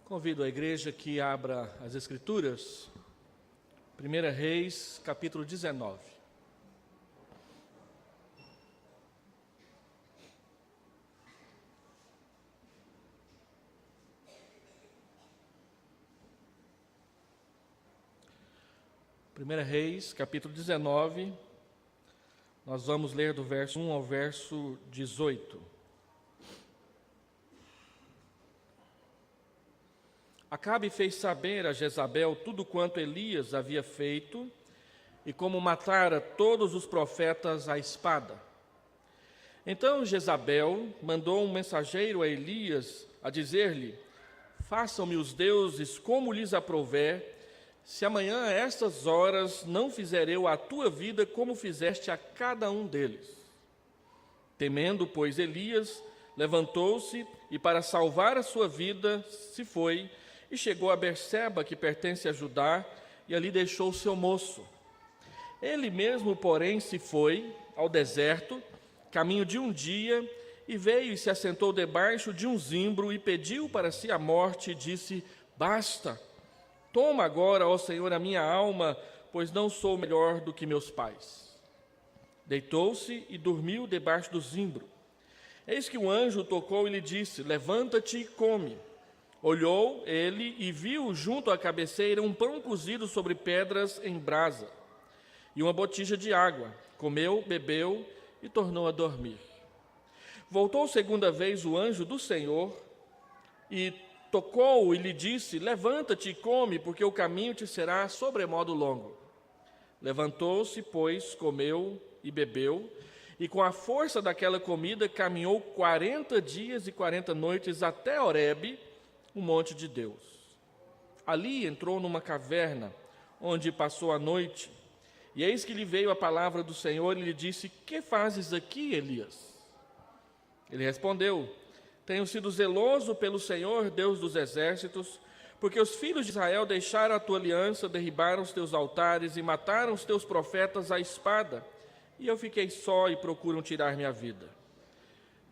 Convido a igreja que abra as Escrituras, 1 Reis, capítulo 19. Primeira Reis, capítulo 19, nós vamos ler do verso 1 ao verso 18. Acabe fez saber a Jezabel tudo quanto Elias havia feito e como matara todos os profetas à espada. Então Jezabel mandou um mensageiro a Elias a dizer-lhe: façam-me os deuses como lhes aprouver, se amanhã a estas horas não fizer eu a tua vida como fizeste a cada um deles. Temendo, pois, Elias, levantou-se e para salvar a sua vida se foi, e chegou a Berseba, que pertence a Judá, e ali deixou o seu moço. Ele mesmo, porém, se foi ao deserto, caminho de um dia, e veio e se assentou debaixo de um zimbro, e pediu para si a morte, e disse: basta, toma agora, ó Senhor, a minha alma, pois não sou melhor do que meus pais. Deitou-se e dormiu debaixo do zimbro. Eis que um anjo tocou e lhe disse: levanta-te e come. Olhou ele e viu junto à cabeceira um pão cozido sobre pedras em brasa e uma botija de água. Comeu, bebeu e tornou a dormir. Voltou segunda vez o anjo do Senhor e tocou e lhe disse: levanta-te e come, porque o caminho te será sobremodo longo. Levantou-se, pois, comeu e bebeu, e com a força daquela comida caminhou 40 dias e 40 noites até Horebe, o monte de Deus. Ali entrou numa caverna, onde passou a noite, e eis que lhe veio a palavra do Senhor e lhe disse: que fazes aqui, Elias? Ele respondeu: tenho sido zeloso pelo Senhor, Deus dos exércitos, porque os filhos de Israel deixaram a tua aliança, derribaram os teus altares e mataram os teus profetas à espada, e eu fiquei só e procuram tirar minha vida.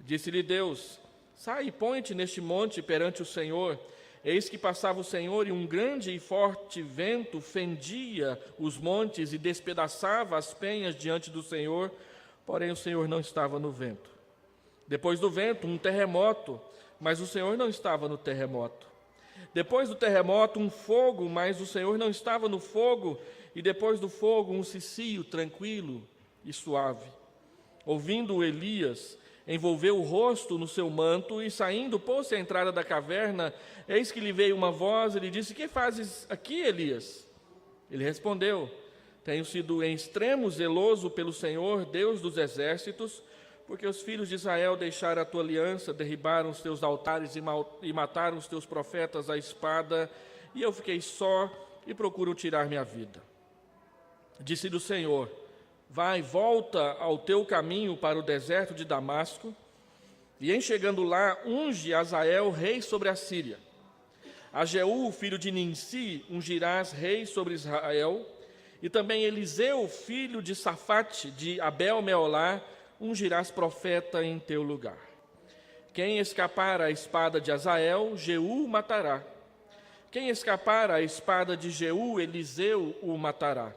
Disse-lhe Deus: sai e põe-te neste monte perante o Senhor. Eis que passava o Senhor, e um grande e forte vento fendia os montes e despedaçava as penhas diante do Senhor, porém o Senhor não estava no vento. Depois do vento, um terremoto, mas o Senhor não estava no terremoto. Depois do terremoto, um fogo, mas o Senhor não estava no fogo. E depois do fogo, um cicio tranquilo e suave. Ouvindo Elias, envolveu o rosto no seu manto e, saindo, pôs-se à entrada da caverna. Eis que lhe veio uma voz e lhe disse: que fazes aqui, Elias? Ele respondeu: tenho sido em extremo zeloso pelo Senhor, Deus dos exércitos, porque os filhos de Israel deixaram a tua aliança, derribaram os teus altares e mataram os teus profetas à espada, e eu fiquei só e procuro tirar minha vida. Disse-lhe o Senhor: vai, volta ao teu caminho para o deserto de Damasco, e em chegando lá, unge Azael rei sobre a Síria. A Jeú, filho de Ninsi, ungirás rei sobre Israel, e também Eliseu, filho de Safate, de Abel-Meolá, ungirás profeta em teu lugar. Quem escapar à espada de Azael, Jeú matará. Quem escapar à espada de Jeú, Eliseu o matará.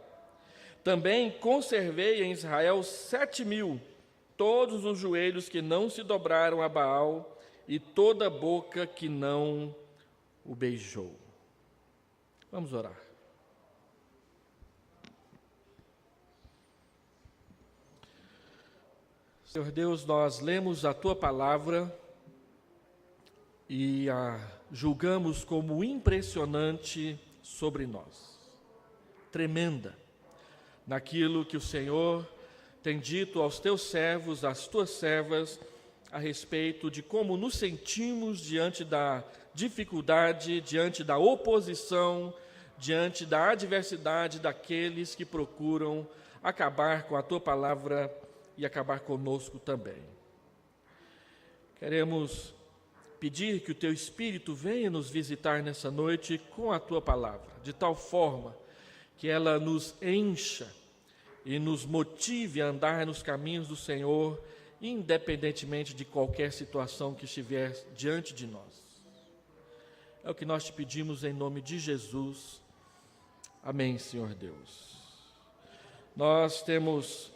Também conservei em Israel 7.000, todos os joelhos que não se dobraram a Baal e toda a boca que não o beijou. Vamos orar. Senhor Deus, nós lemos a Tua palavra e a julgamos como impressionante sobre nós, tremenda, naquilo que o Senhor tem dito aos Teus servos, às Tuas servas, a respeito de como nos sentimos diante da dificuldade, diante da oposição, diante da adversidade daqueles que procuram acabar com a Tua palavra e acabar conosco também. Queremos pedir que o Teu Espírito venha nos visitar nessa noite com a Tua palavra, de tal forma que ela nos encha e nos motive a andar nos caminhos do Senhor, independentemente de qualquer situação que estiver diante de nós. É o que nós te pedimos em nome de Jesus. Amém, Senhor Deus. Nós temos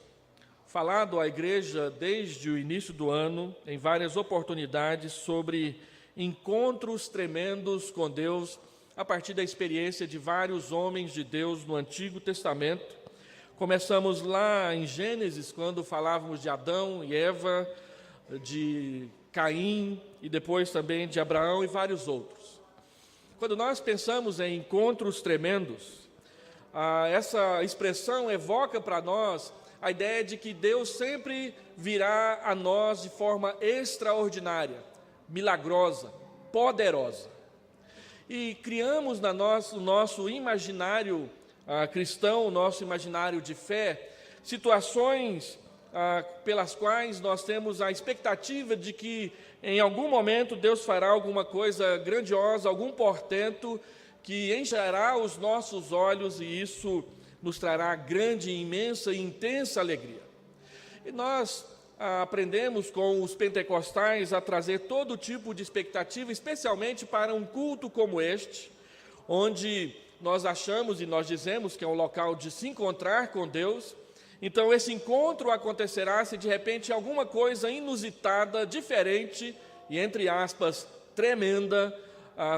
falado à igreja desde o início do ano, em várias oportunidades, sobre encontros tremendos com Deus, a partir da experiência de vários homens de Deus no Antigo Testamento. Começamos lá em Gênesis, quando falávamos de Adão e Eva, de Caim e depois também de Abraão e vários outros. Quando nós pensamos em encontros tremendos, essa expressão evoca para nós a ideia de que Deus sempre virá a nós de forma extraordinária, milagrosa, poderosa. E criamos no nosso imaginário cristão, o nosso imaginário de fé, situações pelas quais nós temos a expectativa de que em algum momento Deus fará alguma coisa grandiosa, algum portento que encherá os nossos olhos, e isso nos trará grande, imensa e intensa alegria. E nós aprendemos com os pentecostais a trazer todo tipo de expectativa, especialmente para um culto como este, onde nós achamos e nós dizemos que é um local de se encontrar com Deus. Então esse encontro acontecerá se de repente alguma coisa inusitada, diferente e, entre aspas, tremenda,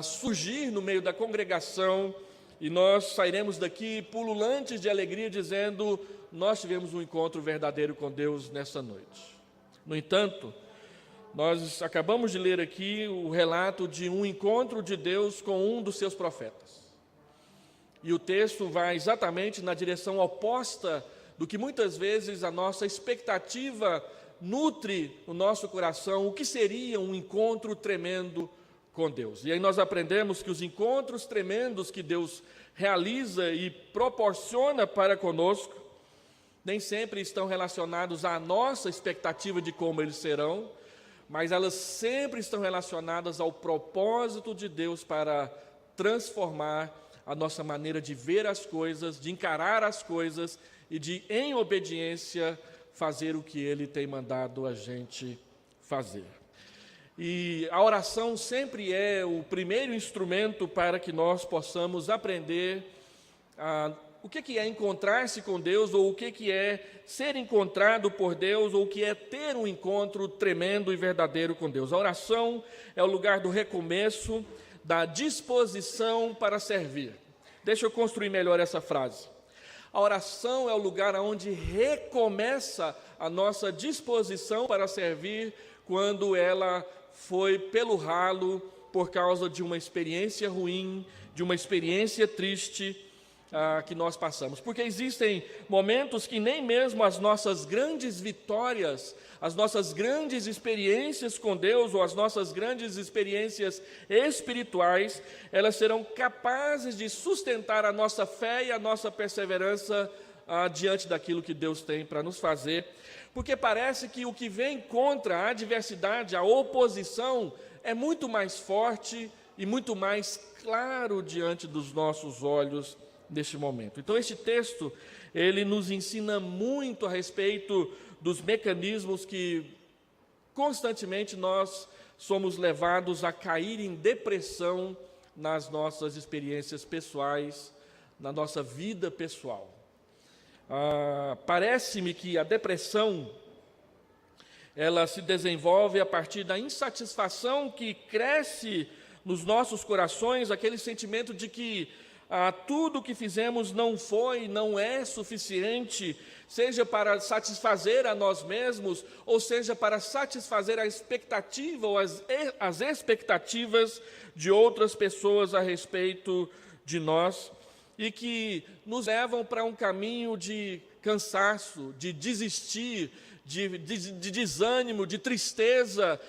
surgir no meio da congregação, e nós sairemos daqui pululantes de alegria, dizendo: nós tivemos um encontro verdadeiro com Deus nessa noite. No entanto, nós acabamos de ler aqui o relato de um encontro de Deus com um dos seus profetas. E o texto vai exatamente na direção oposta do que muitas vezes a nossa expectativa nutre no nosso coração, o que seria um encontro tremendo com Deus. E aí nós aprendemos que os encontros tremendos que Deus realiza e proporciona para conosco, nem sempre estão relacionados à nossa expectativa de como eles serão, mas elas sempre estão relacionadas ao propósito de Deus para transformar a nossa maneira de ver as coisas, de encarar as coisas e de, em obediência, fazer o que Ele tem mandado a gente fazer. E a oração sempre é o primeiro instrumento para que nós possamos aprender o que é encontrar-se com Deus, ou o que é ser encontrado por Deus, ou o que é ter um encontro tremendo e verdadeiro com Deus. A oração é o lugar do recomeço, da disposição para servir. Deixa eu construir melhor essa frase. A oração é o lugar onde recomeça a nossa disposição para servir, quando ela foi pelo ralo por causa de uma experiência ruim, de uma experiência triste que nós passamos. Porque existem momentos que nem mesmo as nossas grandes vitórias, as nossas grandes experiências com Deus, ou as nossas grandes experiências espirituais, elas serão capazes de sustentar a nossa fé e a nossa perseverança diante daquilo que Deus tem para nos fazer. Porque parece que o que vem contra a adversidade, a oposição, é muito mais forte e muito mais claro diante dos nossos olhos neste momento. Então, este texto, ele nos ensina muito a respeito dos mecanismos que constantemente nós somos levados a cair em depressão nas nossas experiências pessoais, na nossa vida pessoal. Parece-me que a depressão, ela se desenvolve a partir da insatisfação que cresce nos nossos corações, aquele sentimento de que tudo o que fizemos não é suficiente, seja para satisfazer a nós mesmos, ou seja para satisfazer a expectativa ou as expectativas de outras pessoas a respeito de nós, e que nos levam para um caminho de cansaço, de desistir, de desânimo, de tristeza,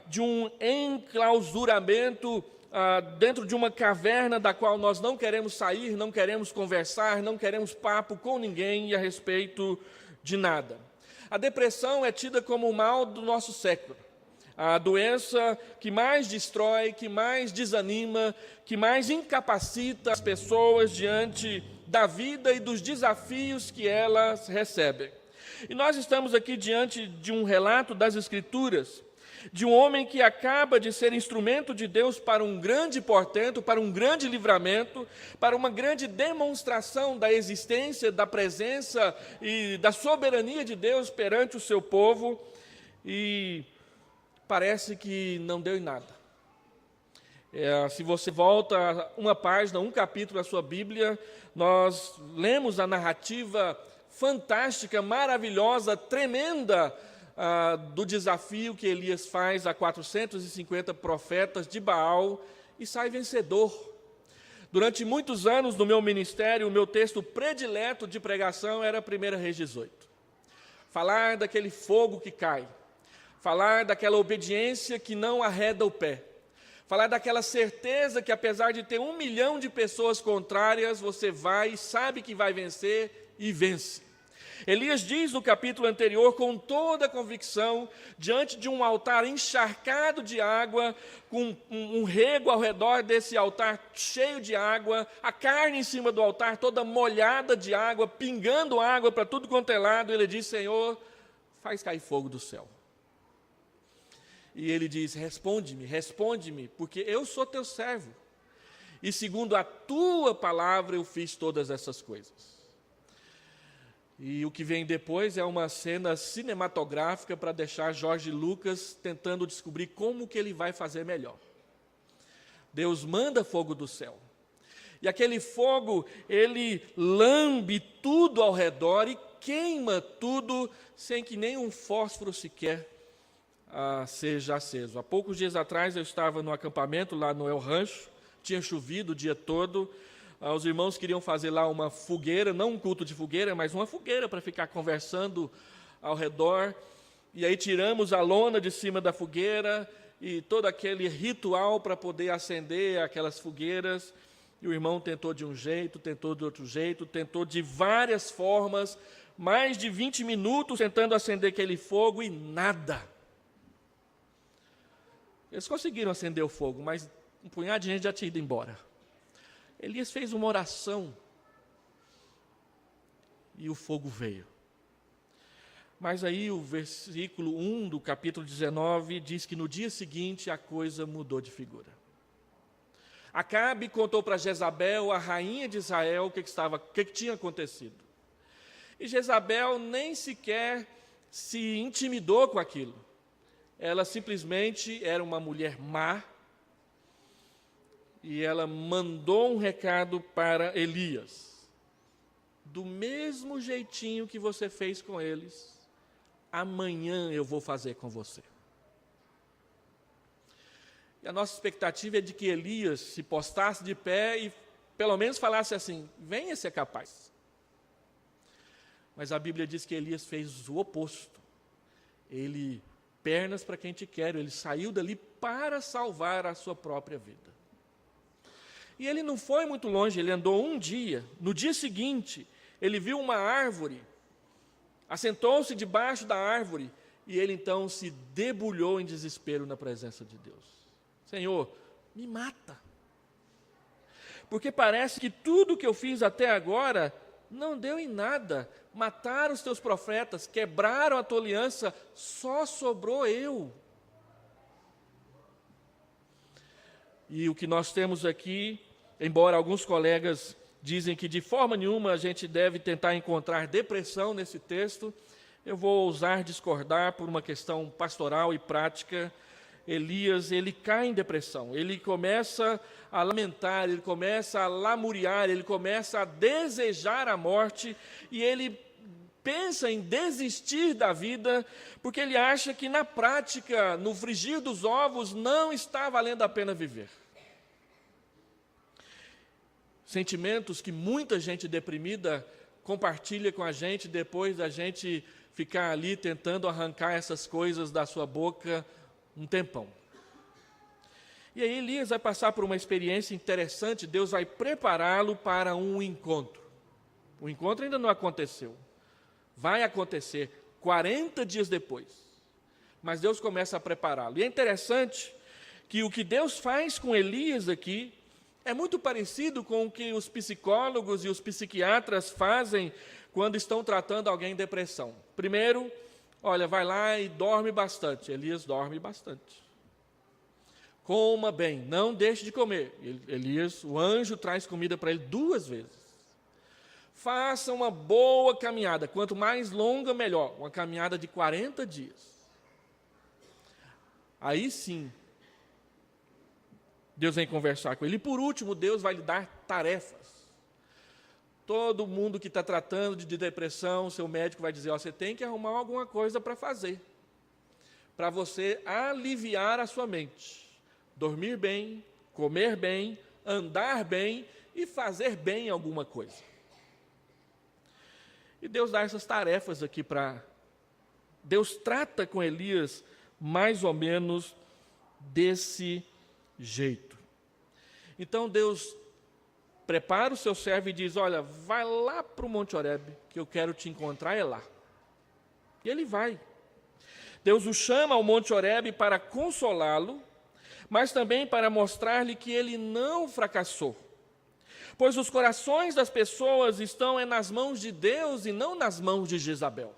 de um enclausuramento dentro de uma caverna da qual nós não queremos sair, não queremos conversar, não queremos papo com ninguém a respeito de nada. A depressão é tida como o mal do nosso século. A doença que mais destrói, que mais desanima, que mais incapacita as pessoas diante da vida e dos desafios que elas recebem. E nós estamos aqui diante de um relato das Escrituras, de um homem que acaba de ser instrumento de Deus para um grande portento, para um grande livramento, para uma grande demonstração da existência, da presença e da soberania de Deus perante o seu povo, e parece que não deu em nada. Se você volta uma página, um capítulo da sua Bíblia, nós lemos a narrativa fantástica, maravilhosa, tremenda, do desafio que Elias faz a 450 profetas de Baal e sai vencedor. Durante muitos anos no meu ministério, o meu texto predileto de pregação era 1 Reis 18. Falar daquele fogo que cai, falar daquela obediência que não arreda o pé, falar daquela certeza que apesar de ter 1 milhão de pessoas contrárias, você vai, sabe que vai vencer e vence. Elias diz no capítulo anterior, com toda a convicção, diante de um altar encharcado de água, com um rego ao redor desse altar cheio de água, a carne em cima do altar toda molhada de água, pingando água para tudo quanto é lado, ele diz: Senhor, faz cair fogo do céu. E ele diz: responde-me, porque eu sou teu servo, e segundo a tua palavra eu fiz todas essas coisas. E o que vem depois é uma cena cinematográfica para deixar Jorge Lucas tentando descobrir como que ele vai fazer melhor. Deus manda fogo do céu. E aquele fogo, ele lambe tudo ao redor e queima tudo sem que nenhum fósforo sequer seja aceso. Há poucos dias atrás eu estava no acampamento lá no El Rancho, tinha chovido o dia todo. Os irmãos queriam fazer lá uma fogueira, não um culto de fogueira, mas uma fogueira para ficar conversando ao redor. E aí tiramos a lona de cima da fogueira e todo aquele ritual para poder acender aquelas fogueiras. E o irmão tentou de um jeito, tentou de outro jeito, tentou de várias formas, mais de 20 minutos tentando acender aquele fogo e nada. Eles conseguiram acender o fogo, mas um punhado de gente já tinha ido embora. Elias fez uma oração e o fogo veio. Mas aí o versículo 1 do capítulo 19 diz que no dia seguinte a coisa mudou de figura. Acabe contou para Jezabel, a rainha de Israel, o que tinha acontecido. E Jezabel nem sequer se intimidou com aquilo. Ela simplesmente era uma mulher má, e ela mandou um recado para Elias: do mesmo jeitinho que você fez com eles, amanhã eu vou fazer com você. E a nossa expectativa é de que Elias se postasse de pé e pelo menos falasse assim: venha ser capaz. Mas a Bíblia diz que Elias fez o oposto. Ele, pernas para quem te quer, ele saiu dali para salvar a sua própria vida. E ele não foi muito longe, ele andou um dia. No dia seguinte, ele viu uma árvore, assentou-se debaixo da árvore, e ele então se debulhou em desespero na presença de Deus. Senhor, me mata. Porque parece que tudo que eu fiz até agora não deu em nada. Mataram os teus profetas, quebraram a tua aliança, só sobrou eu. E o que nós temos aqui, embora alguns colegas dizem que de forma nenhuma a gente deve tentar encontrar depressão nesse texto, eu vou ousar discordar por uma questão pastoral e prática. Elias, ele cai em depressão, ele começa a lamentar, ele começa a lamuriar, ele começa a desejar a morte, e ele pensa em desistir da vida, porque ele acha que na prática, no frigir dos ovos, não está valendo a pena viver. Sentimentos que muita gente deprimida compartilha com a gente depois da gente ficar ali tentando arrancar essas coisas da sua boca um tempão. E aí Elias vai passar por uma experiência interessante, Deus vai prepará-lo para um encontro. O encontro ainda não aconteceu. Vai acontecer 40 dias depois. Mas Deus começa a prepará-lo. E é interessante que o que Deus faz com Elias aqui é muito parecido com o que os psicólogos e os psiquiatras fazem quando estão tratando alguém em depressão. Primeiro, Olha, vai lá e dorme bastante. Elias dorme bastante. Coma bem, não deixe de comer. Elias, o anjo traz comida para ele 2 vezes. Faça uma boa caminhada, quanto mais longa, melhor. Uma caminhada de 40 dias. Aí sim, Deus vem conversar com ele. E por último, Deus vai lhe dar tarefas. Todo mundo que está tratando de depressão, seu médico vai dizer, você tem que arrumar alguma coisa para fazer, para você aliviar a sua mente. Dormir bem, comer bem, andar bem e fazer bem alguma coisa. E Deus dá essas tarefas aqui para... Deus trata com Elias mais ou menos desse jeito. Então Deus prepara o seu servo e diz, olha, vai lá para o Monte Horebe, que eu quero te encontrar, é lá. E ele vai. Deus o chama ao Monte Horebe para consolá-lo, mas também para mostrar-lhe que ele não fracassou. Pois os corações das pessoas estão nas mãos de Deus e não nas mãos de Jezabel.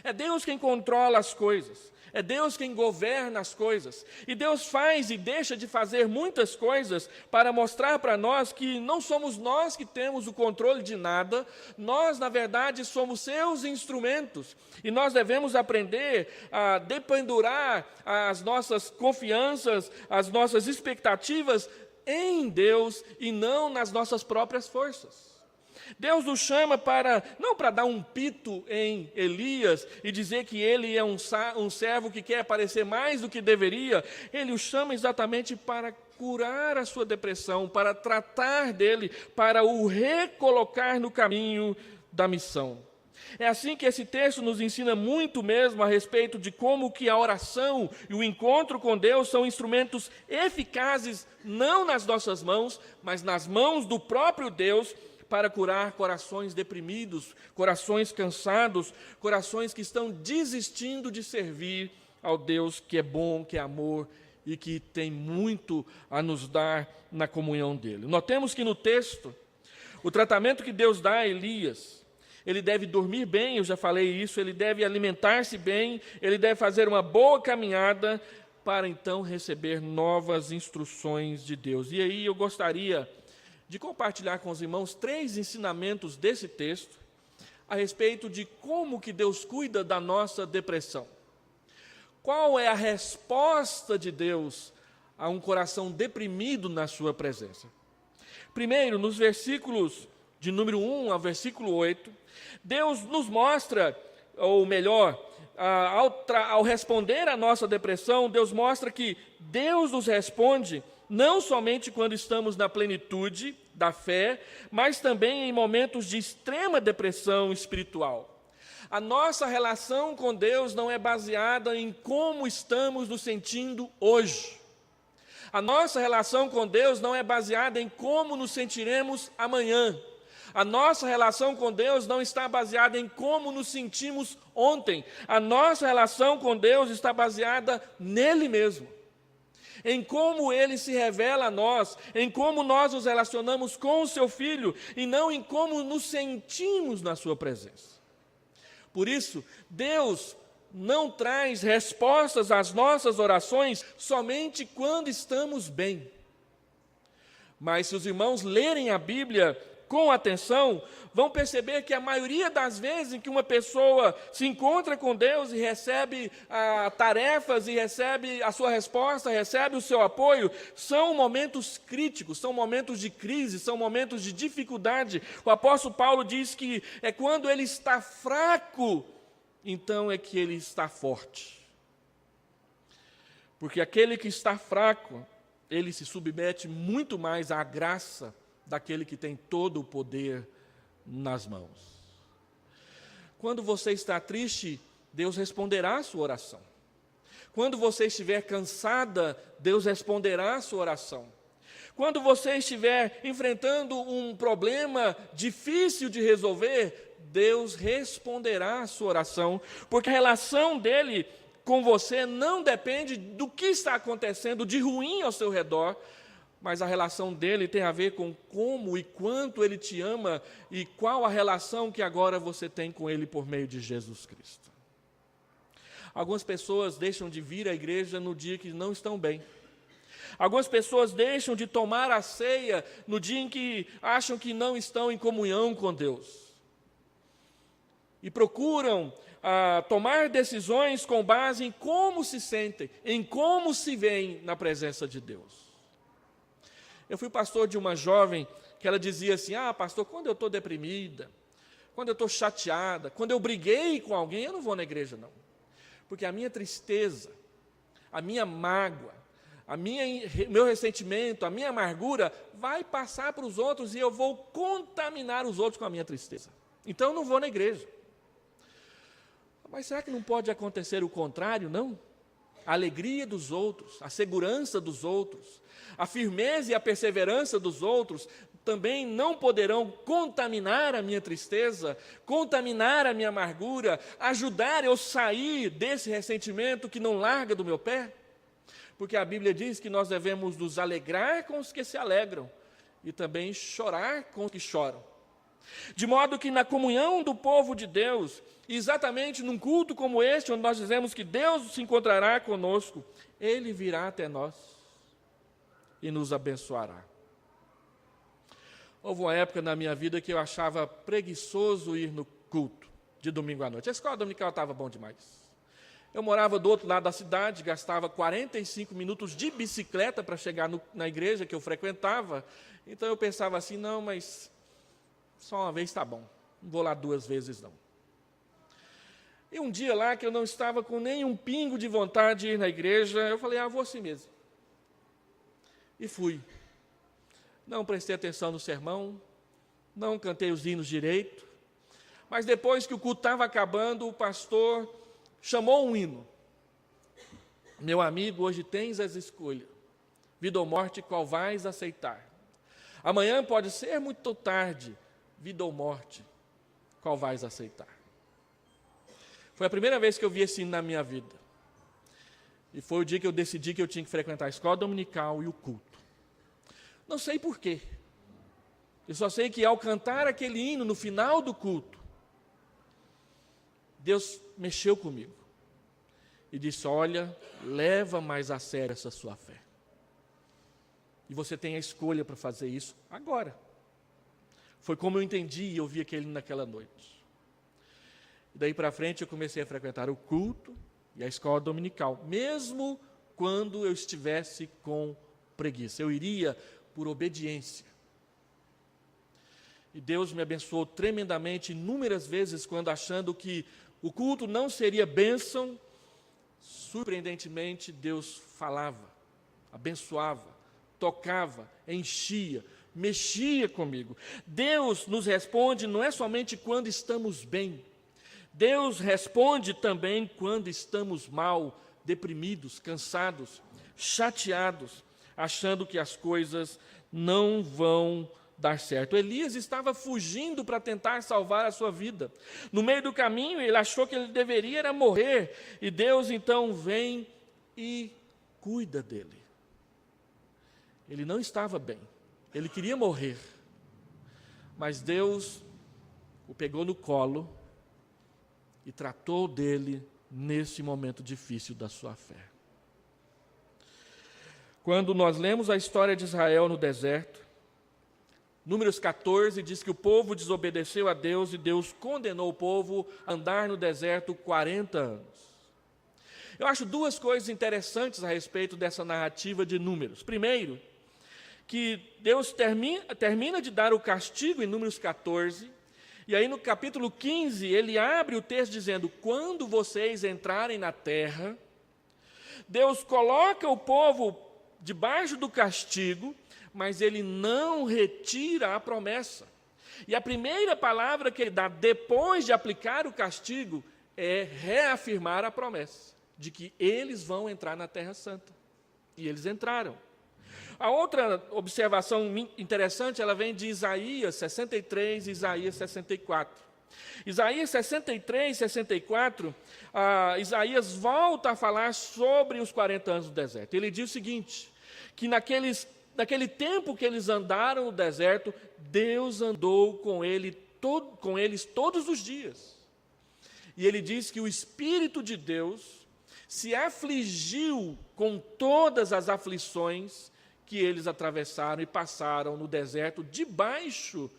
É Deus quem controla as coisas. É Deus quem governa as coisas. E Deus faz e deixa de fazer muitas coisas para mostrar para nós que não somos nós que temos o controle de nada. Nós, na verdade, somos seus instrumentos. E nós devemos aprender a dependurar as nossas confianças, as nossas expectativas em Deus e não nas nossas próprias forças. Deus nos chama não para dar um pito em Elias e dizer que ele é um servo que quer parecer mais do que deveria. Ele o chama exatamente para curar a sua depressão, para tratar dele, para o recolocar no caminho da missão. É assim que esse texto nos ensina muito mesmo a respeito de como que a oração e o encontro com Deus são instrumentos eficazes, não nas nossas mãos, mas nas mãos do próprio Deus, para curar corações deprimidos, corações cansados, corações que estão desistindo de servir ao Deus que é bom, que é amor e que tem muito a nos dar na comunhão dele. Notemos que no texto, o tratamento que Deus dá a Elias, ele deve dormir bem, eu já falei isso, ele deve alimentar-se bem, ele deve fazer uma boa caminhada para então receber novas instruções de Deus. E aí eu gostaria de compartilhar com os irmãos 3 ensinamentos desse texto a respeito de como que Deus cuida da nossa depressão. Qual é a resposta de Deus a um coração deprimido na sua presença? Primeiro, nos versículos de número 1 ao versículo 8, Deus nos mostra, ou melhor, ao responder à nossa depressão, Deus mostra que Deus nos responde não somente quando estamos na plenitude da fé, mas também em momentos de extrema depressão espiritual. A nossa relação com Deus não é baseada em como estamos nos sentindo hoje. A nossa relação com Deus não é baseada em como nos sentiremos amanhã. A nossa relação com Deus não está baseada em como nos sentimos ontem. A nossa relação com Deus está baseada nele mesmo, em como ele se revela a nós, em como nós nos relacionamos com o seu Filho, e não em como nos sentimos na sua presença. Por isso, Deus não traz respostas às nossas orações somente quando estamos bem. Mas se os irmãos lerem a Bíblia com atenção, vão perceber que a maioria das vezes em que uma pessoa se encontra com Deus e recebe tarefas, e recebe a sua resposta, recebe o seu apoio, são momentos críticos, são momentos de crise, são momentos de dificuldade. O apóstolo Paulo diz que é quando ele está fraco, então é que ele está forte. Porque aquele que está fraco, ele se submete muito mais à graça daquele que tem todo o poder nas mãos. Quando você está triste, Deus responderá a sua oração. Quando você estiver cansada, Deus responderá a sua oração. Quando você estiver enfrentando um problema difícil de resolver, Deus responderá a sua oração, porque a relação dele com você não depende do que está acontecendo de ruim ao seu redor, mas a relação dele tem a ver com como e quanto ele te ama e qual a relação que agora você tem com ele por meio de Jesus Cristo. Algumas pessoas deixam de vir à igreja no dia que não estão bem. Algumas pessoas deixam de tomar a ceia no dia em que acham que não estão em comunhão com Deus. E procuram tomar decisões com base em como se sentem, em como se veem na presença de Deus. Eu fui pastor de uma jovem que ela dizia assim: pastor, quando eu estou deprimida, quando eu estou chateada, quando eu briguei com alguém, eu não vou na igreja não. Porque a minha tristeza, a minha mágoa, meu ressentimento, a minha amargura vai passar para os outros e eu vou contaminar os outros com a minha tristeza. Então eu não vou na igreja. Mas será que não pode acontecer o contrário, não? A alegria dos outros, a segurança dos outros, a firmeza e a perseverança dos outros também não poderão contaminar a minha tristeza, contaminar a minha amargura, ajudar eu sair desse ressentimento que não larga do meu pé? Porque a Bíblia diz que nós devemos nos alegrar com os que se alegram e também chorar com os que choram. De modo que na comunhão do povo de Deus, exatamente num culto como este, onde nós dizemos que Deus se encontrará conosco, Ele virá até nós e nos abençoará. Houve uma época na minha vida que eu achava preguiçoso ir no culto de domingo à noite. A escola dominical estava bom demais. Eu morava do outro lado da cidade, gastava 45 minutos de bicicleta para chegar na igreja que eu frequentava. Então eu pensava assim, não, mas só uma vez está bom, não vou lá 2 vezes não. E um dia lá que eu não estava com nenhum pingo de vontade de ir na igreja, eu falei, vou assim mesmo. E fui. Não prestei atenção no sermão, não cantei os hinos direito, mas depois que o culto estava acabando, o pastor chamou um hino. Meu amigo, hoje tens as escolhas, vida ou morte, qual vais aceitar? Amanhã pode ser muito tarde, vida ou morte, qual vais aceitar? Foi a primeira vez que eu vi esse hino na minha vida. E foi o dia que eu decidi que eu tinha que frequentar a escola dominical e o culto. Não sei porquê. Eu só sei que ao cantar aquele hino no final do culto, Deus mexeu comigo e disse, olha, leva mais a sério essa sua fé. E você tem a escolha para fazer isso agora. Foi como eu entendi e eu vi aquele hino naquela noite. E daí para frente eu comecei a frequentar o culto e a escola dominical, mesmo quando eu estivesse com preguiça. Eu iria por obediência. E Deus me abençoou tremendamente inúmeras vezes quando achando que o culto não seria bênção, surpreendentemente Deus falava, abençoava, tocava, enchia, mexia comigo. Deus nos responde não é somente quando estamos bem, Deus responde também quando estamos mal, deprimidos, cansados, chateados, achando que as coisas não vão dar certo. Elias estava fugindo para tentar salvar a sua vida. No meio do caminho, ele achou que ele deveria era morrer, e Deus então vem e cuida dele. Ele não estava bem, ele queria morrer, mas Deus o pegou no colo e tratou dele nesse momento difícil da sua fé. Quando nós lemos a história de Israel no deserto, Números 14 diz que o povo desobedeceu a Deus e Deus condenou o povo a andar no deserto 40 anos. Eu acho 2 coisas interessantes a respeito dessa narrativa de Números. Primeiro, que Deus termina de dar o castigo em Números 14, e aí no capítulo 15 ele abre o texto dizendo, quando vocês entrarem na terra, Deus coloca o povo debaixo do castigo, mas ele não retira a promessa. E a primeira palavra que ele dá depois de aplicar o castigo é reafirmar a promessa de que eles vão entrar na Terra Santa. E eles entraram. A outra observação interessante, ela vem de Isaías 63 e Isaías 64. Isaías 63, 64, Isaías volta a falar sobre os 40 anos do deserto. Ele diz o seguinte, que naquele tempo que eles andaram no deserto, Deus andou com eles todos os dias. E ele diz que o Espírito de Deus se afligiu com todas as aflições que eles atravessaram e passaram no deserto, debaixo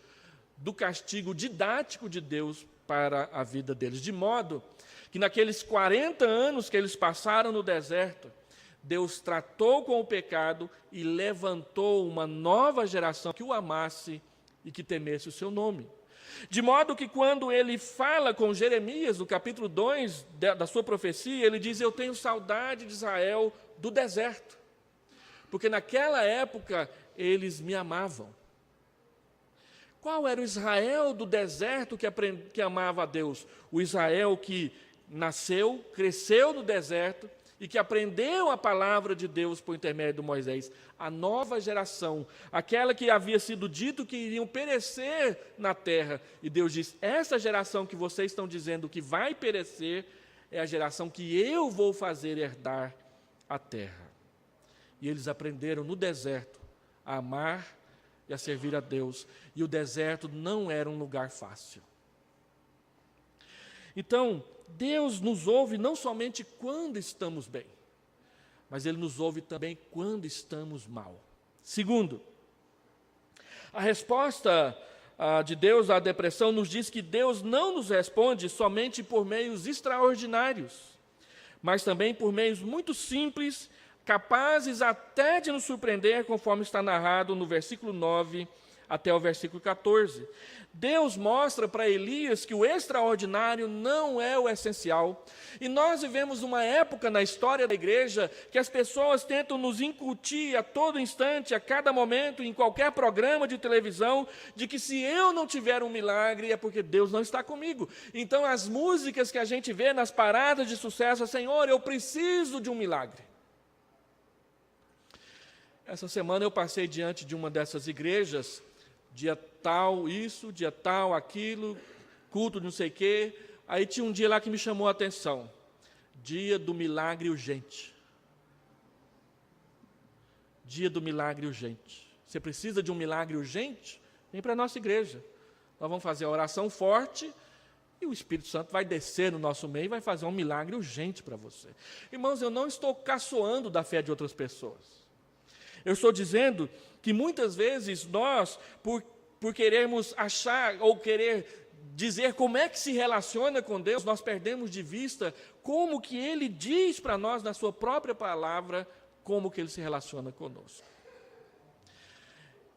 do castigo didático de Deus para a vida deles. De modo que naqueles 40 anos que eles passaram no deserto, Deus tratou com o pecado e levantou uma nova geração que o amasse e que temesse o seu nome. De modo que quando ele fala com Jeremias, no capítulo 2 da sua profecia, ele diz: eu tenho saudade de Israel do deserto, porque naquela época eles me amavam. Qual era o Israel do deserto que amava a Deus? O Israel que nasceu, cresceu no deserto e que aprendeu a palavra de Deus por intermédio de Moisés. A nova geração, aquela que havia sido dito que iriam perecer na terra. E Deus diz: essa geração que vocês estão dizendo que vai perecer é a geração que eu vou fazer herdar a terra. E eles aprenderam no deserto a amar e a servir a Deus. E o deserto não era um lugar fácil. Então, Deus nos ouve não somente quando estamos bem, mas Ele nos ouve também quando estamos mal. Segundo, a resposta de Deus à depressão nos diz que Deus não nos responde somente por meios extraordinários, mas também por meios muito simples, capazes até de nos surpreender, conforme está narrado no versículo 9 até o versículo 14. Deus mostra para Elias que o extraordinário não é o essencial. E nós vivemos uma época na história da igreja que as pessoas tentam nos incutir a todo instante, a cada momento, em qualquer programa de televisão, de que se eu não tiver um milagre é porque Deus não está comigo. Então as músicas que a gente vê nas paradas de sucesso é: Senhor, eu preciso de um milagre. Essa semana eu passei diante de uma dessas igrejas, dia tal isso, dia tal aquilo, culto de não sei o quê. Aí tinha um dia lá que me chamou a atenção: dia do milagre urgente. Dia do milagre urgente. Você precisa de um milagre urgente? Vem para a nossa igreja. Nós vamos fazer a oração forte e o Espírito Santo vai descer no nosso meio e vai fazer um milagre urgente para você. Irmãos, eu não estou caçoando da fé de outras pessoas. Eu estou dizendo que muitas vezes nós, por querermos achar ou querer dizer como é que se relaciona com Deus, nós perdemos de vista como que Ele diz para nós, na sua própria palavra, como que Ele se relaciona conosco.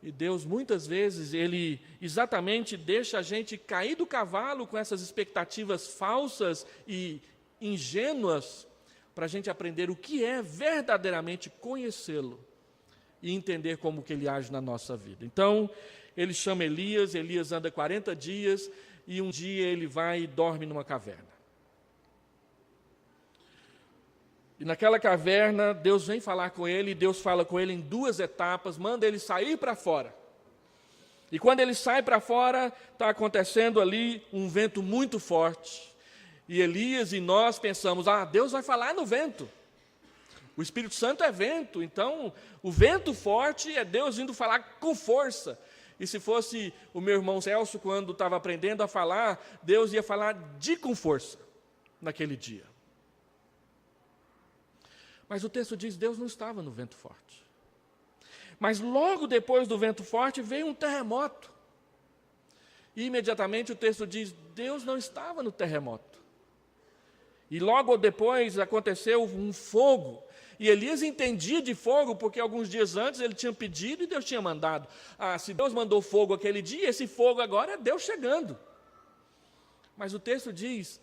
E Deus, muitas vezes, Ele exatamente deixa a gente cair do cavalo com essas expectativas falsas e ingênuas, para a gente aprender o que é verdadeiramente conhecê-lo e entender como que Ele age na nossa vida. Então, Ele chama Elias anda 40 dias, e um dia ele vai e dorme numa caverna. E naquela caverna, Deus vem falar com ele, e Deus fala com ele em duas etapas, manda ele sair para fora. E quando ele sai para fora, está acontecendo ali um vento muito forte. E Elias e nós pensamos: Deus vai falar no vento. O Espírito Santo é vento, então o vento forte é Deus vindo falar com força. E se fosse o meu irmão Celso, quando estava aprendendo a falar, Deus ia falar com força naquele dia. Mas o texto diz: Deus não estava no vento forte. Mas logo depois do vento forte veio um terremoto. E imediatamente o texto diz: Deus não estava no terremoto. E logo depois aconteceu um fogo. E Elias entendia de fogo, porque alguns dias antes ele tinha pedido e Deus tinha mandado. Se Deus mandou fogo aquele dia, esse fogo agora é Deus chegando. Mas o texto diz: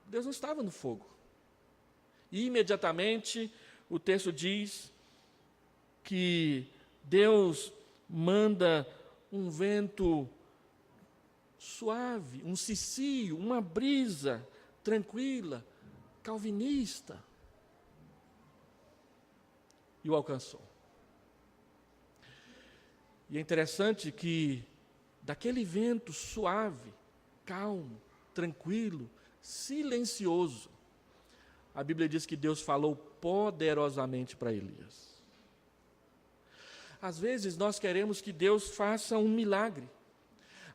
Deus não estava no fogo. E imediatamente o texto diz que Deus manda um vento suave, um cicio, uma brisa tranquila, calvinista, e o alcançou. E é interessante que daquele vento suave, calmo, tranquilo, silencioso, a Bíblia diz que Deus falou poderosamente para Elias. Às vezes nós queremos que Deus faça um milagre.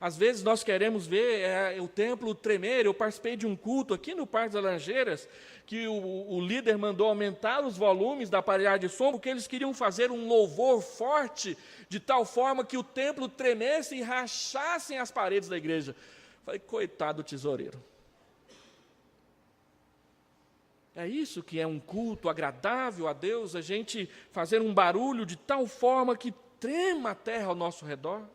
Às vezes nós queremos ver o templo tremer. Eu participei de um culto aqui no Parque das Laranjeiras, que o líder mandou aumentar os volumes da aparelhagem de som, porque eles queriam fazer um louvor forte, de tal forma que o templo tremesse e rachassem as paredes da igreja. Falei, coitado do tesoureiro. É isso que é um culto agradável a Deus, a gente fazer um barulho de tal forma que trema a terra ao nosso redor.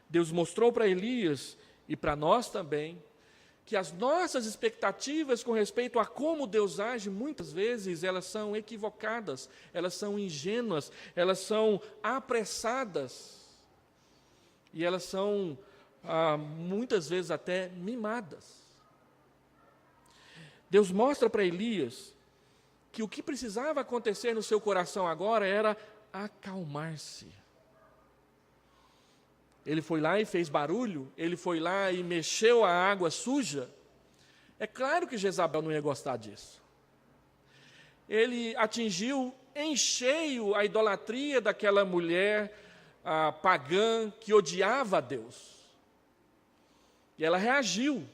Deus mostrou para Elias, e para nós também, que as nossas expectativas com respeito a como Deus age, muitas vezes elas são equivocadas, elas são ingênuas, elas são apressadas, e elas são, muitas vezes, até mimadas. Deus mostra para Elias que o que precisava acontecer no seu coração agora era acalmar-se. Ele foi lá e fez barulho, ele foi lá e mexeu a água suja. É claro que Jezabel não ia gostar disso. Ele atingiu em cheio a idolatria daquela mulher pagã que odiava a Deus. E ela reagiu.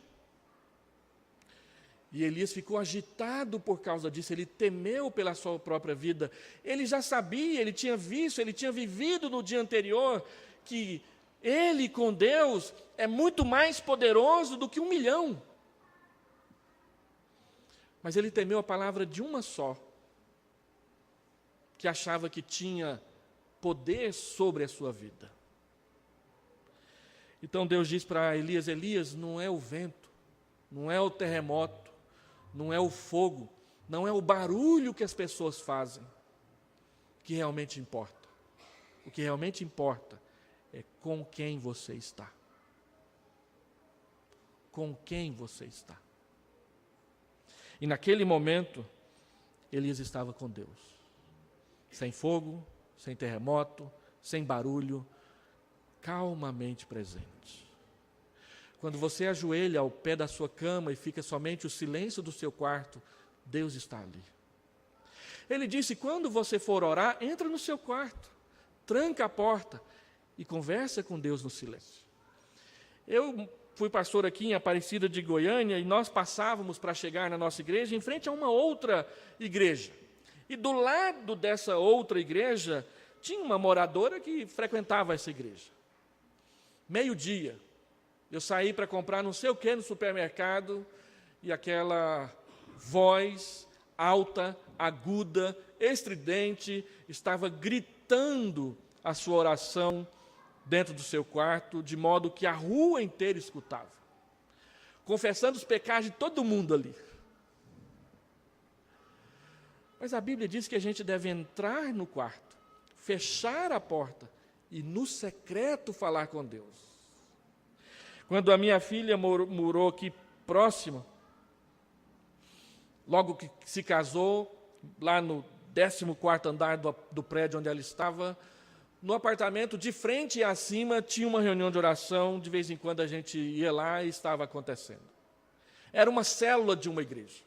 E Elias ficou agitado por causa disso, ele temeu pela sua própria vida. Ele já sabia, ele tinha visto, ele tinha vivido no dia anterior que ele com Deus é muito mais poderoso do que 1 milhão. Mas ele temeu a palavra de uma só, que achava que tinha poder sobre a sua vida. Então Deus diz para Elias, Elias, não é o vento, não é o terremoto, não é o fogo, não é o barulho que as pessoas fazem que realmente importa. O que realmente importa é com quem você está. Com quem você está. E naquele momento, Elias estava com Deus. Sem fogo, sem terremoto, sem barulho, calmamente presente. Quando você ajoelha ao pé da sua cama e fica somente o silêncio do seu quarto, Deus está ali. Ele disse, quando você for orar, entra no seu quarto, tranca a porta e conversa com Deus no silêncio. Eu fui pastor aqui em Aparecida de Goiânia e nós passávamos para chegar na nossa igreja em frente a uma outra igreja. E do lado dessa outra igreja tinha uma moradora que frequentava essa igreja. Meio-dia, eu saí para comprar não sei o que no supermercado e aquela voz alta, aguda, estridente, estava gritando a sua oração dentro do seu quarto, de modo que a rua inteira escutava, confessando os pecados de todo mundo ali. Mas a Bíblia diz que a gente deve entrar no quarto, fechar a porta e no secreto falar com Deus. Quando a minha filha morou aqui próximo, logo que se casou, lá no 14º andar do prédio onde ela estava, no apartamento de frente e acima tinha uma reunião de oração, de vez em quando a gente ia lá e estava acontecendo. Era uma célula de uma igreja.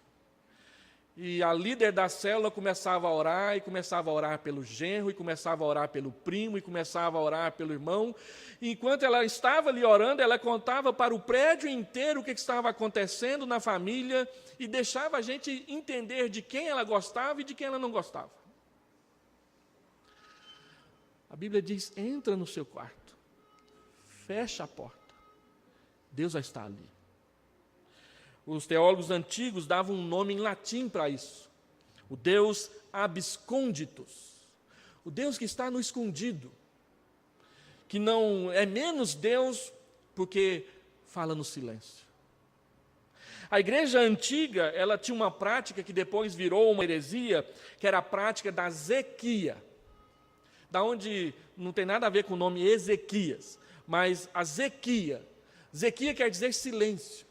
E a líder da célula começava a orar, e começava a orar pelo genro, e começava a orar pelo primo, e começava a orar pelo irmão. E enquanto ela estava ali orando, ela contava para o prédio inteiro o que estava acontecendo na família, e deixava a gente entender de quem ela gostava e de quem ela não gostava. A Bíblia diz, entra no seu quarto, fecha a porta, Deus já está ali. Os teólogos antigos davam um nome em latim para isso, o Deus absconditus, o Deus que está no escondido, que não é menos Deus porque fala no silêncio. A igreja antiga, ela tinha uma prática que depois virou uma heresia, que era a prática da zequia, da onde não tem nada a ver com o nome Ezequias, mas a zequia. Zequia quer dizer silêncio.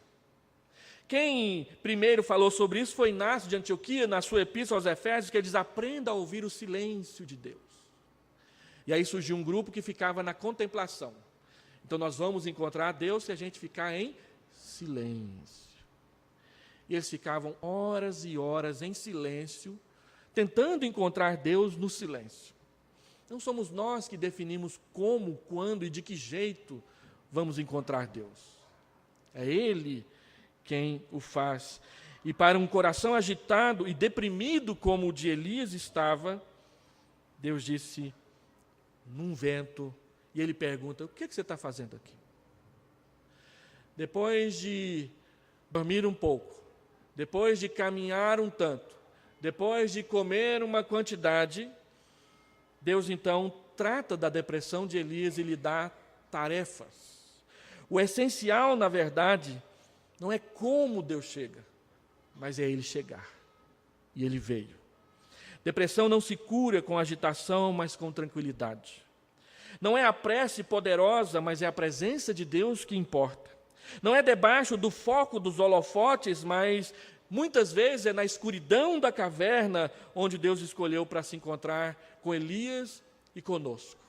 Quem primeiro falou sobre isso foi Inácio de Antioquia, na sua epístola aos Efésios, que ele diz, aprenda a ouvir o silêncio de Deus. E aí surgiu um grupo que ficava na contemplação. Então nós vamos encontrar Deus se a gente ficar em silêncio. E eles ficavam horas e horas em silêncio, tentando encontrar Deus no silêncio. Não somos nós que definimos como, quando e de que jeito vamos encontrar Deus. É Ele quem o faz. E para um coração agitado e deprimido como o de Elias estava, Deus disse, num vento, e ele pergunta, o que você está fazendo aqui? Depois de dormir um pouco, depois de caminhar um tanto, depois de comer uma quantidade, Deus então trata da depressão de Elias e lhe dá tarefas. O essencial, na verdade, não é como Deus chega, mas é Ele chegar. E Ele veio. Depressão não se cura com agitação, mas com tranquilidade. Não é a prece poderosa, mas é a presença de Deus que importa. Não é debaixo do foco dos holofotes, mas muitas vezes é na escuridão da caverna onde Deus escolheu para se encontrar com Elias e conosco.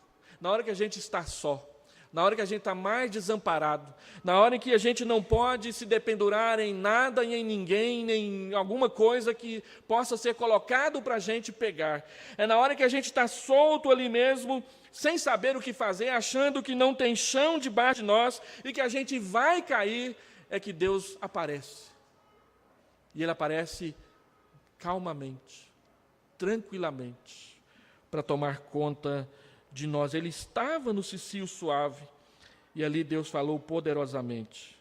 Na hora que a gente está só, na hora que a gente está mais desamparado, na hora em que a gente não pode se dependurar em nada e em ninguém, nem em alguma coisa que possa ser colocado para a gente pegar. É na hora que a gente está solto ali mesmo, sem saber o que fazer, achando que não tem chão debaixo de nós e que a gente vai cair, é que Deus aparece. E Ele aparece calmamente, tranquilamente, para tomar conta de nós. Ele estava no cicio suave e ali Deus falou poderosamente.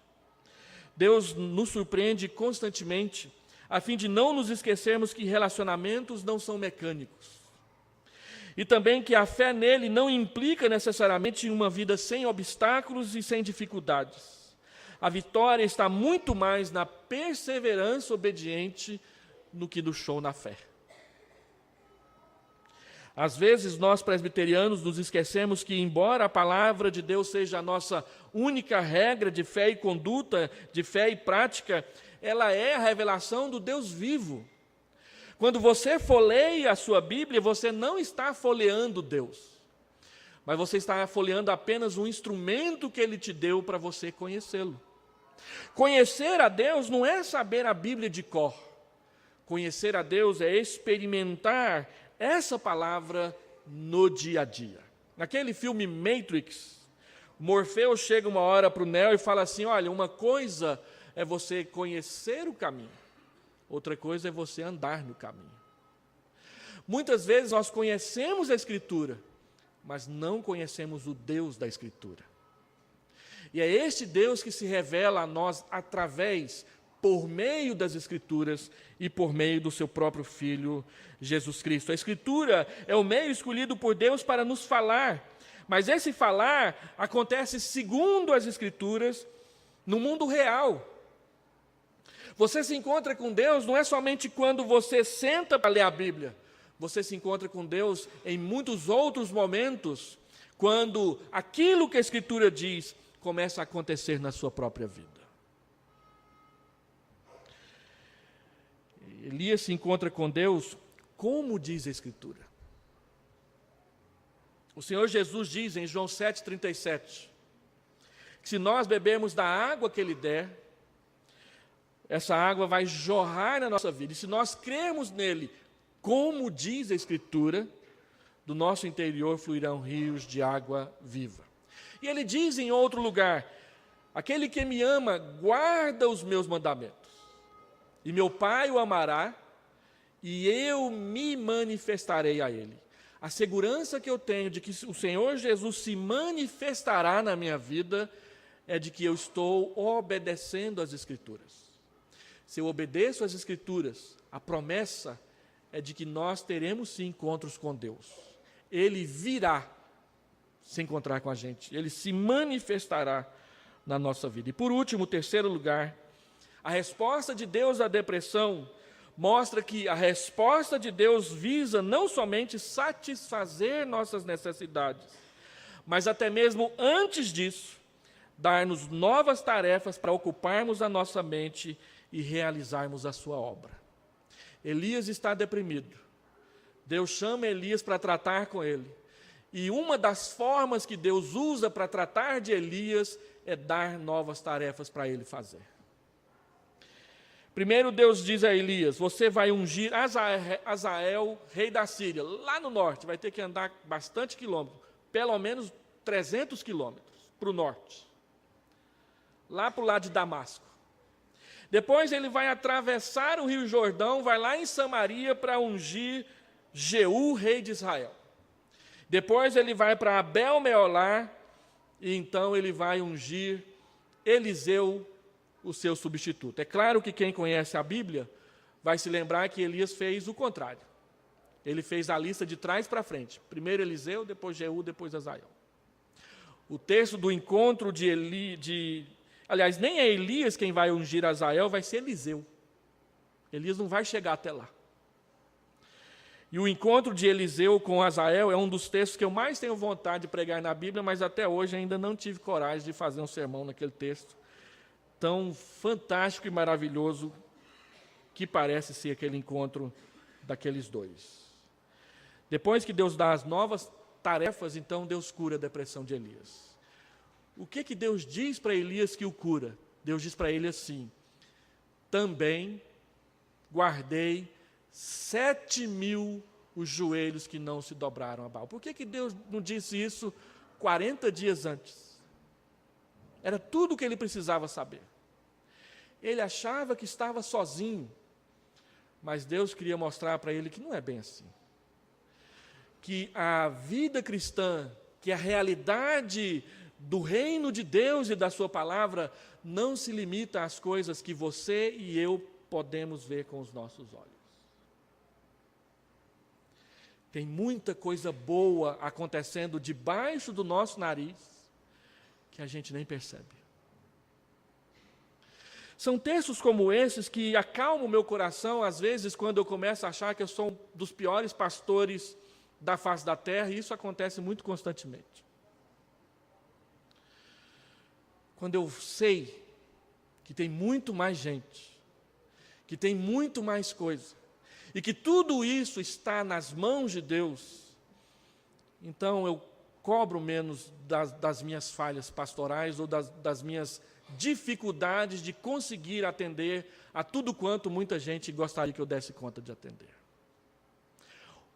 Deus nos surpreende constantemente a fim de não nos esquecermos que relacionamentos não são mecânicos. E também que a fé nele não implica necessariamente uma vida sem obstáculos e sem dificuldades. A vitória está muito mais na perseverança obediente do que no show na fé. Às vezes, nós presbiterianos nos esquecemos que, embora a palavra de Deus seja a nossa única regra de fé e conduta, de fé e prática, ela é a revelação do Deus vivo. Quando você folheia a sua Bíblia, você não está folheando Deus, mas você está folheando apenas um instrumento que Ele te deu para você conhecê-lo. Conhecer a Deus não é saber a Bíblia de cor. Conhecer a Deus é experimentar essa palavra no dia a dia. Naquele filme Matrix, Morfeu chega uma hora para o Neo e fala assim, olha, uma coisa é você conhecer o caminho, outra coisa é você andar no caminho. Muitas vezes nós conhecemos a Escritura, mas não conhecemos o Deus da Escritura. E é este Deus que se revela a nós através, por meio das Escrituras e por meio do seu próprio Filho, Jesus Cristo. A Escritura é o meio escolhido por Deus para nos falar, mas esse falar acontece segundo as Escrituras, no mundo real. Você se encontra com Deus não é somente quando você senta para ler a Bíblia, você se encontra com Deus em muitos outros momentos, quando aquilo que a Escritura diz começa a acontecer na sua própria vida. Elias se encontra com Deus, como diz a Escritura. O Senhor Jesus diz em João 7,37, que se nós bebermos da água que Ele der, essa água vai jorrar na nossa vida. E se nós crermos nele, como diz a Escritura, do nosso interior fluirão rios de água viva. E Ele diz em outro lugar, aquele que me ama, guarda os meus mandamentos. E meu Pai o amará, e eu me manifestarei a ele. A segurança que eu tenho de que o Senhor Jesus se manifestará na minha vida é de que eu estou obedecendo às Escrituras. Se eu obedeço às Escrituras, a promessa é de que nós teremos sim encontros com Deus. Ele virá se encontrar com a gente, Ele se manifestará na nossa vida. E por último, terceiro lugar, a resposta de Deus à depressão mostra que a resposta de Deus visa não somente satisfazer nossas necessidades, mas até mesmo antes disso, dar-nos novas tarefas para ocuparmos a nossa mente e realizarmos a sua obra. Elias está deprimido. Deus chama Elias para tratar com ele. E uma das formas que Deus usa para tratar de Elias é dar novas tarefas para ele fazer. Primeiro Deus diz a Elias, você vai ungir Azael, rei da Síria, lá no norte, vai ter que andar bastante quilômetros, pelo menos 300 quilômetros para o norte. lá para o lado de Damasco. Depois ele vai atravessar o Rio Jordão, vai lá em Samaria para ungir Jeú, rei de Israel. Depois ele vai para Abel-Meolá, e então ele vai ungir Eliseu, o seu substituto. É claro que quem conhece a Bíblia vai se lembrar que Elias fez o contrário. Ele fez a lista de trás para frente. Primeiro Eliseu, depois Jeú, depois Azael. O texto do encontro aliás, nem é Elias quem vai ungir Azael, vai ser Eliseu. Elias não vai chegar até lá. E o encontro de Eliseu com Azael é um dos textos que eu mais tenho vontade de pregar na Bíblia, mas até hoje ainda não tive coragem de fazer um sermão naquele texto tão fantástico e maravilhoso que parece ser aquele encontro daqueles dois. Depois que Deus dá as novas tarefas, então Deus cura a depressão de Elias. O que Deus diz para Elias que o cura? Deus diz para ele assim: também guardei 7.000 os joelhos que não se dobraram a Baal. Por que Deus não disse isso 40 dias antes? Era tudo o que ele precisava saber. Ele achava que estava sozinho, mas Deus queria mostrar para ele que não é bem assim. Que a vida cristã, que a realidade do reino de Deus e da sua palavra não se limita às coisas que você e eu podemos ver com os nossos olhos. Tem muita coisa boa acontecendo debaixo do nosso nariz que a gente nem percebe. São textos como esses que acalmam o meu coração, às vezes, quando eu começo a achar que eu sou um dos piores pastores da face da terra, e isso acontece muito constantemente. Quando eu sei que tem muito mais gente, que tem muito mais coisa, e que tudo isso está nas mãos de Deus, então eu cobro menos das minhas falhas pastorais ou das minhas dificuldades de conseguir atender a tudo quanto muita gente gostaria que eu desse conta de atender.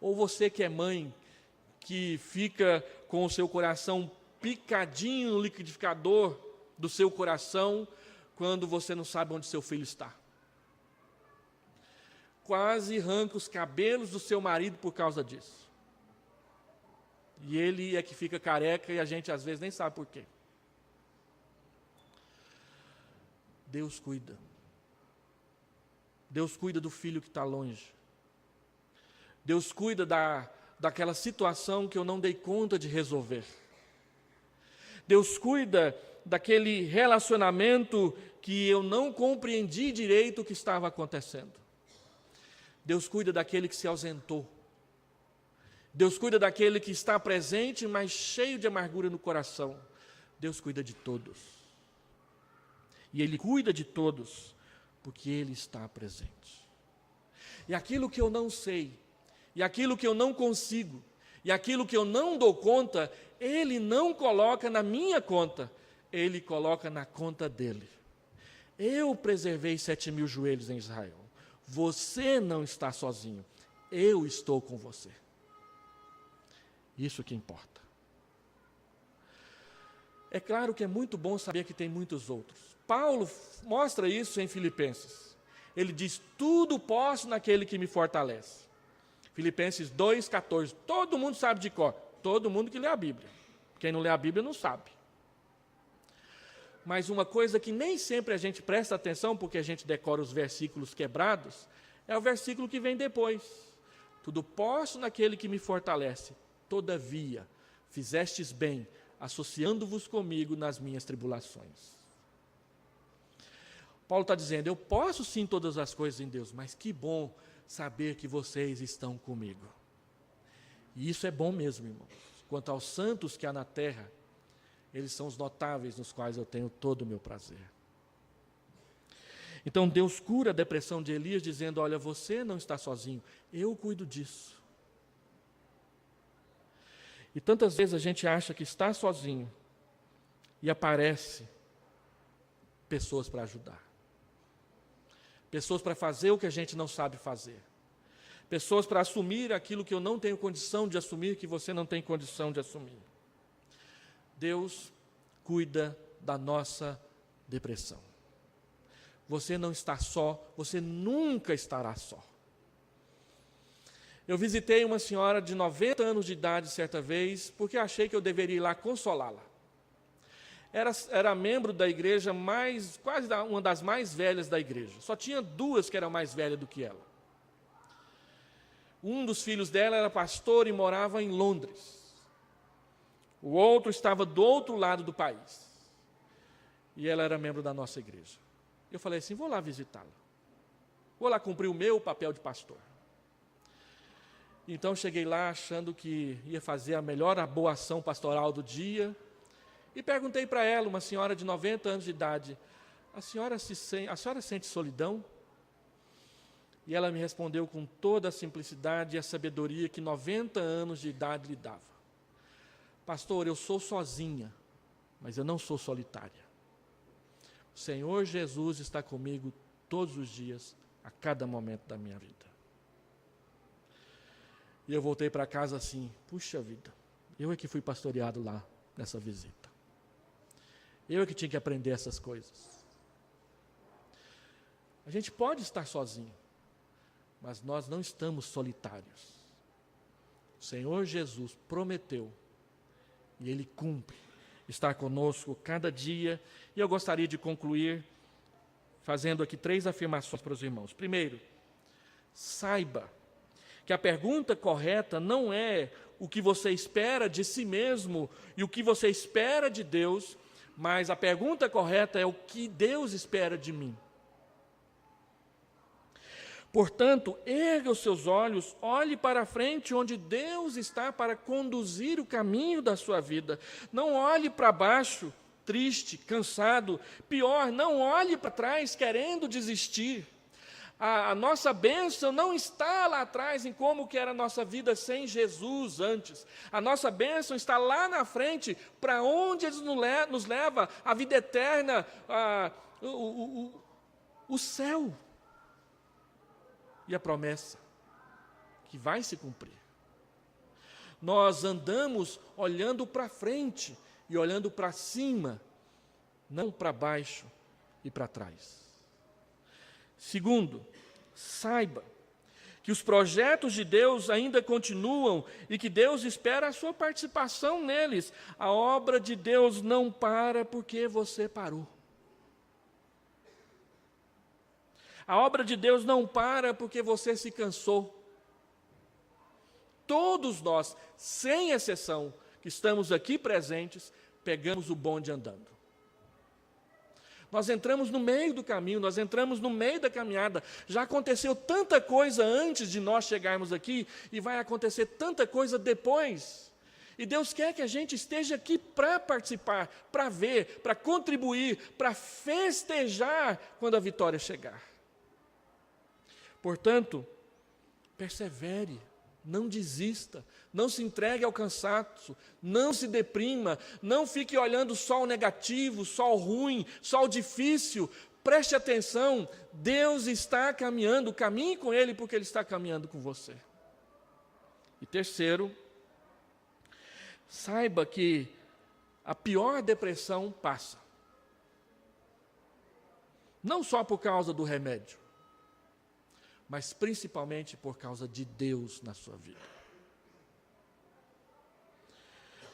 Ou você que é mãe, que fica com o seu coração picadinho no liquidificador do seu coração quando você não sabe onde seu filho está. Quase arranca os cabelos do seu marido por causa disso. E ele é que fica careca e a gente às vezes nem sabe por quê. Deus cuida. Deus cuida do filho que está longe. Deus cuida daquela situação que eu não dei conta de resolver. Deus cuida daquele relacionamento que eu não compreendi direito o que estava acontecendo. Deus cuida daquele que se ausentou. Deus cuida daquele que está presente, mas cheio de amargura no coração. Deus cuida de todos. E Ele cuida de todos, porque Ele está presente. E aquilo que eu não sei, e aquilo que eu não consigo, e aquilo que eu não dou conta, Ele não coloca na minha conta, Ele coloca na conta dEle. Eu preservei 7.000 joelhos em Israel. Você não está sozinho, eu estou com você. Isso que importa. É claro que é muito bom saber que tem muitos outros. Paulo mostra isso em Filipenses. Ele diz, tudo posso naquele que me fortalece. Filipenses 2,14. Todo mundo sabe de cor. Todo mundo que lê a Bíblia. Quem não lê a Bíblia não sabe. Mas uma coisa que nem sempre a gente presta atenção, porque a gente decora os versículos quebrados, é o versículo que vem depois. Tudo posso naquele que me fortalece. Todavia, fizestes bem, associando-vos comigo nas minhas tribulações. Paulo está dizendo, eu posso sim todas as coisas em Deus, mas que bom saber que vocês estão comigo. E isso é bom mesmo, irmãos. Quanto aos santos que há na terra, eles são os notáveis nos quais eu tenho todo o meu prazer. Então Deus cura a depressão de Elias, dizendo, olha, você não está sozinho, eu cuido disso. E tantas vezes a gente acha que está sozinho e aparece pessoas para ajudar. Pessoas para fazer o que a gente não sabe fazer. Pessoas para assumir aquilo que eu não tenho condição de assumir, que você não tem condição de assumir. Deus cuida da nossa depressão. Você não está só, você nunca estará só. Eu visitei uma senhora de 90 anos de idade certa vez, porque achei que eu deveria ir lá consolá-la. Era membro da igreja quase uma das mais velhas da igreja. Só tinha duas que eram mais velhas do que ela. Um dos filhos dela era pastor e morava em Londres. O outro estava do outro lado do país. E ela era membro da nossa igreja. Eu falei assim, vou lá visitá-la. Vou lá cumprir o meu papel de pastor. Então cheguei lá achando que ia fazer a melhor boa ação pastoral do dia. E perguntei para ela, uma senhora de 90 anos de idade, a senhora sente solidão? E ela me respondeu com toda a simplicidade e a sabedoria que 90 anos de idade lhe dava. Pastor, eu sou sozinha, mas eu não sou solitária. O Senhor Jesus está comigo todos os dias, a cada momento da minha vida. E eu voltei para casa assim, puxa vida, eu é que fui pastoreado lá nessa visita. Eu é que tinha que aprender essas coisas. A gente pode estar sozinho, mas nós não estamos solitários. O Senhor Jesus prometeu, e Ele cumpre, estar conosco cada dia. E eu gostaria de concluir fazendo aqui 3 afirmações para os irmãos. Primeiro, saiba que a pergunta correta não é o que você espera de si mesmo e o que você espera de Deus, mas a pergunta correta é o que Deus espera de mim. Portanto, erga os seus olhos, olhe para frente, onde Deus está para conduzir o caminho da sua vida. Não olhe para baixo, triste, cansado. Pior, não olhe para trás, querendo desistir. A nossa bênção não está lá atrás em como que era a nossa vida sem Jesus antes. A nossa bênção está lá na frente, para onde Ele nos leva, a vida eterna, o céu. E a promessa que vai se cumprir. Nós andamos olhando para frente e olhando para cima, não para baixo e para trás. Segundo, saiba que os projetos de Deus ainda continuam e que Deus espera a sua participação neles. A obra de Deus não para porque você parou. A obra de Deus não para porque você se cansou. Todos nós, sem exceção, que estamos aqui presentes, pegamos o bonde andando. Nós entramos no meio do caminho, nós entramos no meio da caminhada. Já aconteceu tanta coisa antes de nós chegarmos aqui e vai acontecer tanta coisa depois. E Deus quer que a gente esteja aqui para participar, para ver, para contribuir, para festejar quando a vitória chegar. Portanto, persevere, não desista, não se entregue ao cansaço, não se deprima, não fique olhando só o negativo, só o ruim, só o difícil. Preste atenção, Deus está caminhando, caminhe com Ele porque Ele está caminhando com você. E terceiro, saiba que a pior depressão passa. Não só por causa do remédio, mas principalmente por causa de Deus na sua vida.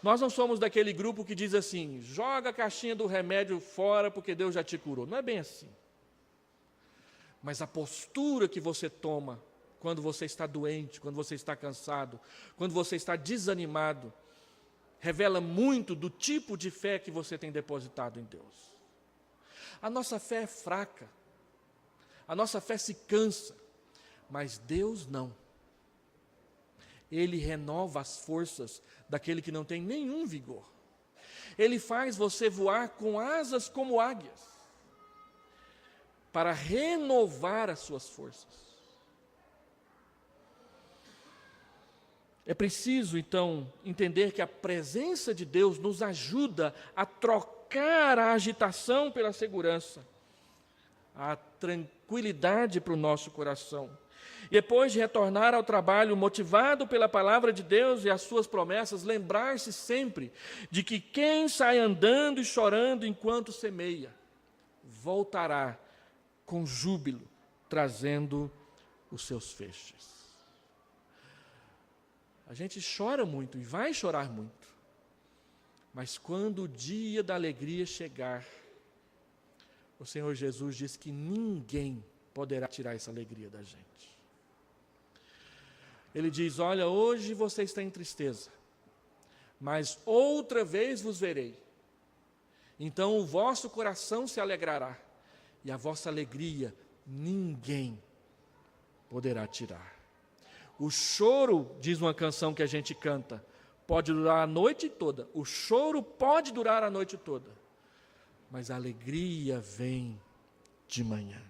Nós não somos daquele grupo que diz assim, joga a caixinha do remédio fora porque Deus já te curou. Não é bem assim. Mas a postura que você toma quando você está doente, quando você está cansado, quando você está desanimado, revela muito do tipo de fé que você tem depositado em Deus. A nossa fé é fraca, a nossa fé se cansa, mas Deus não. Ele renova as forças daquele que não tem nenhum vigor. Ele faz você voar com asas como águias, para renovar as suas forças. É preciso, então, entender que a presença de Deus nos ajuda a trocar a agitação pela segurança, a tranquilidade para o nosso coração. E depois de retornar ao trabalho motivado pela palavra de Deus e as suas promessas, lembrar-se sempre de que quem sai andando e chorando enquanto semeia, voltará com júbilo, trazendo os seus feixes. A gente chora muito e vai chorar muito, mas quando o dia da alegria chegar, o Senhor Jesus diz que ninguém poderá tirar essa alegria da gente. Ele diz: olha, hoje você está em tristeza, mas outra vez vos verei. Então o vosso coração se alegrará, e a vossa alegria ninguém poderá tirar. O choro, diz uma canção que a gente canta, pode durar a noite toda. O choro pode durar a noite toda, mas a alegria vem de manhã.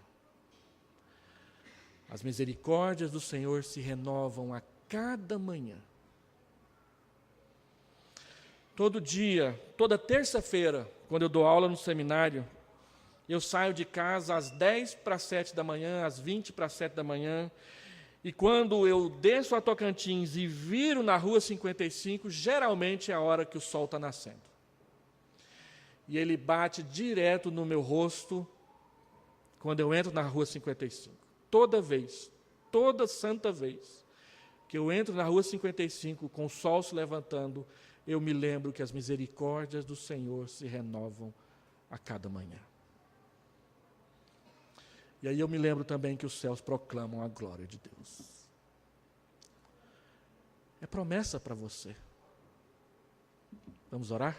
As misericórdias do Senhor se renovam a cada manhã. Todo dia, toda terça-feira, quando eu dou aula no seminário, eu saio de casa às 6:50 da manhã, às 6:20 da manhã, e quando eu desço a Tocantins e viro na Rua 55, geralmente é a hora que o sol está nascendo. E ele bate direto no meu rosto quando eu entro na Rua 55. Toda vez, toda santa vez que eu entro na Rua 55 com o sol se levantando, eu me lembro que as misericórdias do Senhor se renovam a cada manhã. E aí eu me lembro também que os céus proclamam a glória de Deus. É promessa para você. Vamos orar?